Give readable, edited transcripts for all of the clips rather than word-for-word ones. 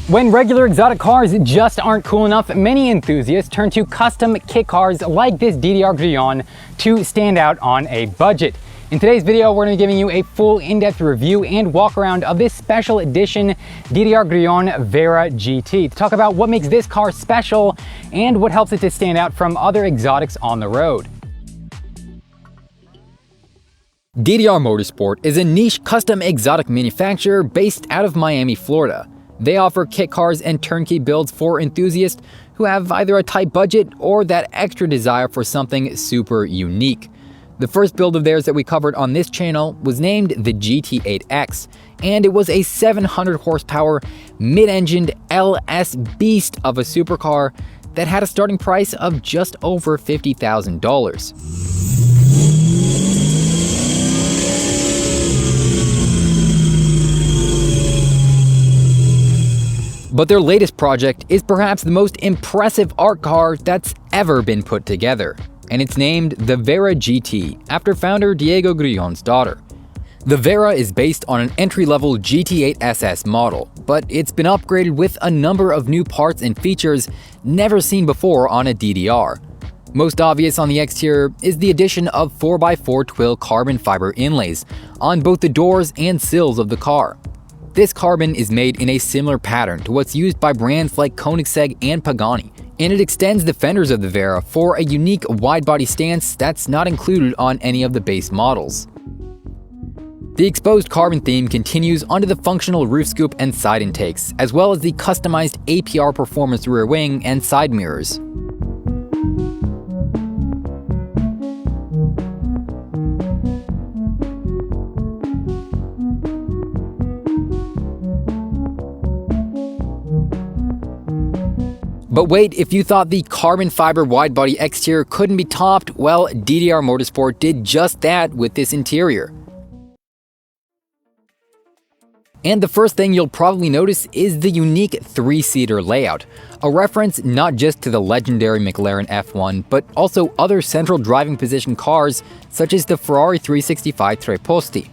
When regular exotic cars just aren't cool enough, many enthusiasts turn to custom kit cars like this DDR Grullon to stand out on a budget. In today's video, we're going to be giving you a full in-depth review and walk around of this special edition DDR Grullon Vera GT to talk about what makes this car special and what helps it to stand out from other exotics on the road. DDR Motorsport is a niche custom exotic manufacturer based out of Miami, Florida. They offer kit cars and turnkey builds for enthusiasts who have either a tight budget or that extra desire for something super unique. The first build of theirs that we covered on this channel was named the GT8X, and it was a 700 horsepower mid-engined LS beast of a supercar that had a starting price of just over $50,000. But their latest project is perhaps the most impressive art car that's ever been put together, and it's named the Vera GT after founder Diego Grullon's daughter. The Vera is based on an entry-level GT8 SS model, but it's been upgraded with a number of new parts and features never seen before on a DDR. Most obvious on the exterior is the addition of 4x4 twill carbon fiber inlays on both the doors and sills of the car. This carbon is made in a similar pattern to what's used by brands like Koenigsegg and Pagani, and it extends the fenders of the Vera for a unique wide-body stance that's not included on any of the base models. The exposed carbon theme continues onto the functional roof scoop and side intakes, as well as the customized APR Performance rear wing and side mirrors. But wait, if you thought the carbon fiber wide-body exterior couldn't be topped, well, DDR Motorsport did just that with this interior. And the first thing you'll probably notice is the unique three-seater layout, a reference not just to the legendary McLaren F1, but also other central driving position cars such as the Ferrari 365 Tre Posti.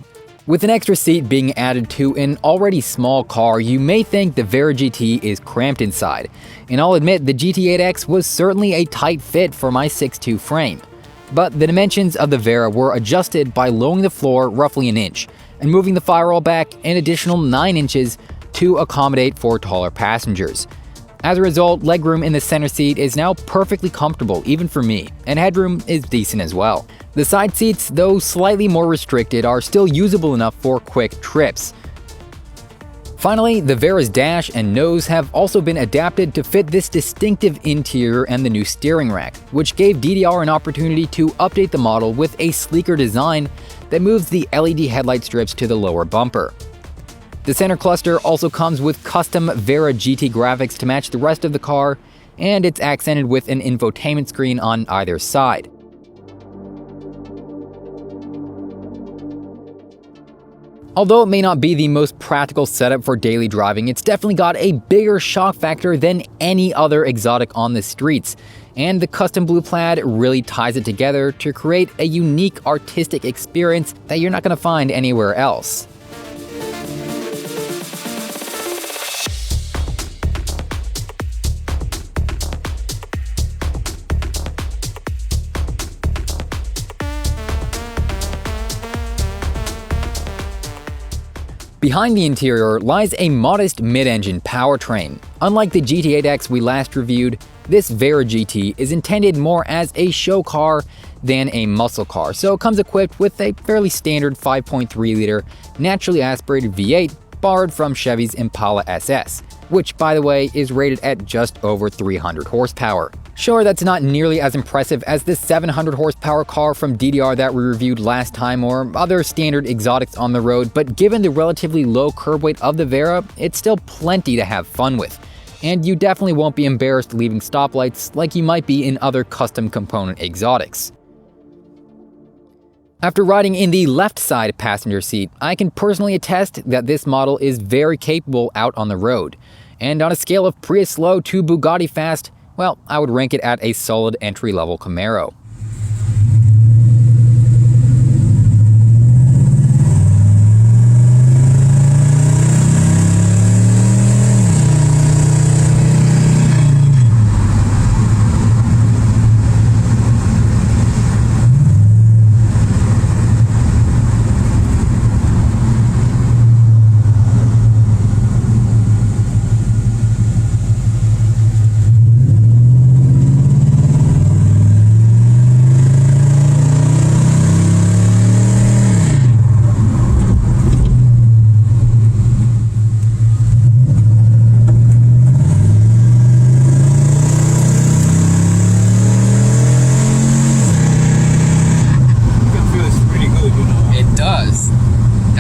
With an extra seat being added to an already small car, you may think the Vera GT is cramped inside, and I'll admit the GT8X was certainly a tight fit for my 6'2" frame. But the dimensions of the Vera were adjusted by lowering the floor roughly an inch, and moving the firewall back an additional 9 inches to accommodate for taller passengers. As a result, legroom in the center seat is now perfectly comfortable even for me, and headroom is decent as well. The side seats, though slightly more restricted, are still usable enough for quick trips. Finally, the Vera's dash and nose have also been adapted to fit this distinctive interior and the new steering rack, which gave DDR an opportunity to update the model with a sleeker design that moves the LED headlight strips to the lower bumper. The center cluster also comes with custom Vera GT graphics to match the rest of the car, and it's accented with an infotainment screen on either side. Although it may not be the most practical setup for daily driving, it's definitely got a bigger shock factor than any other exotic on the streets, and the custom blue plaid really ties it together to create a unique artistic experience that you're not going to find anywhere else. Behind the interior lies a modest mid-engine powertrain. Unlike the GT8X we last reviewed, this Vera GT is intended more as a show car than a muscle car, so it comes equipped with a fairly standard 5.3-liter naturally aspirated V8 borrowed from Chevy's Impala SS, which by the way is rated at just over 300 horsepower. Sure, that's not nearly as impressive as the 700 horsepower car from DDR that we reviewed last time or other standard exotics on the road, but given the relatively low curb weight of the Vera, it's still plenty to have fun with. And you definitely won't be embarrassed leaving stoplights like you might be in other custom component exotics. After riding in the left side passenger seat, I can personally attest that this model is very capable out on the road. And on a scale of Prius slow to Bugatti fast, well, I would rank it at a solid entry-level Camaro.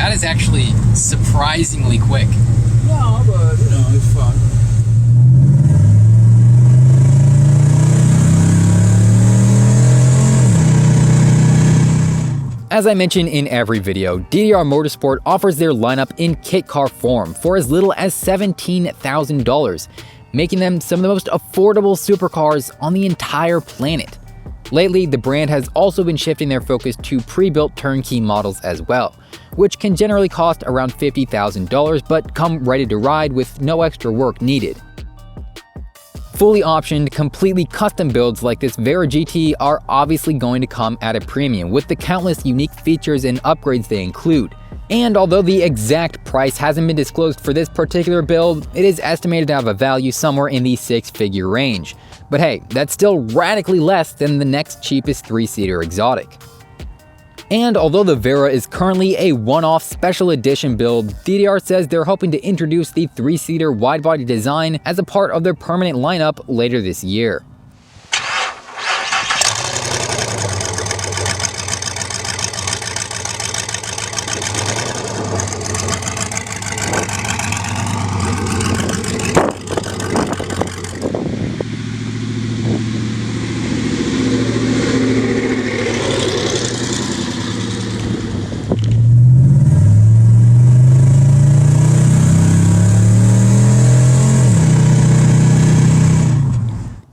That is actually surprisingly quick. No, but you know, it's fun. As I mention in every video, DDR Motorsport offers their lineup in kit car form for as little as $17,000, making them some of the most affordable supercars on the entire planet. Lately, the brand has also been shifting their focus to pre-built turnkey models as well, which can generally cost around $50,000 but come ready to ride with no extra work needed. Fully optioned, completely custom builds like this Vera GT are obviously going to come at a premium with the countless unique features and upgrades they include. And although the exact price hasn't been disclosed for this particular build, it is estimated to have a value somewhere in the six-figure range. But hey, that's still radically less than the next cheapest three-seater exotic. And although the Vera is currently a one-off special edition build, DDR says they're hoping to introduce the three-seater wide-body design as a part of their permanent lineup later this year.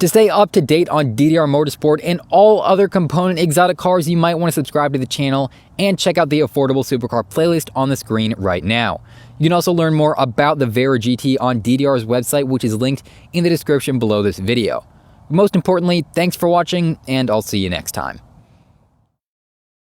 To stay up to date on DDR Motorsport and all other component exotic cars, you might want to subscribe to the channel and check out the affordable supercar playlist on the screen right now. You can also learn more about the Vera GT on DDR's website, which is linked in the description below this video. Most importantly, thanks for watching, and I'll see you next time.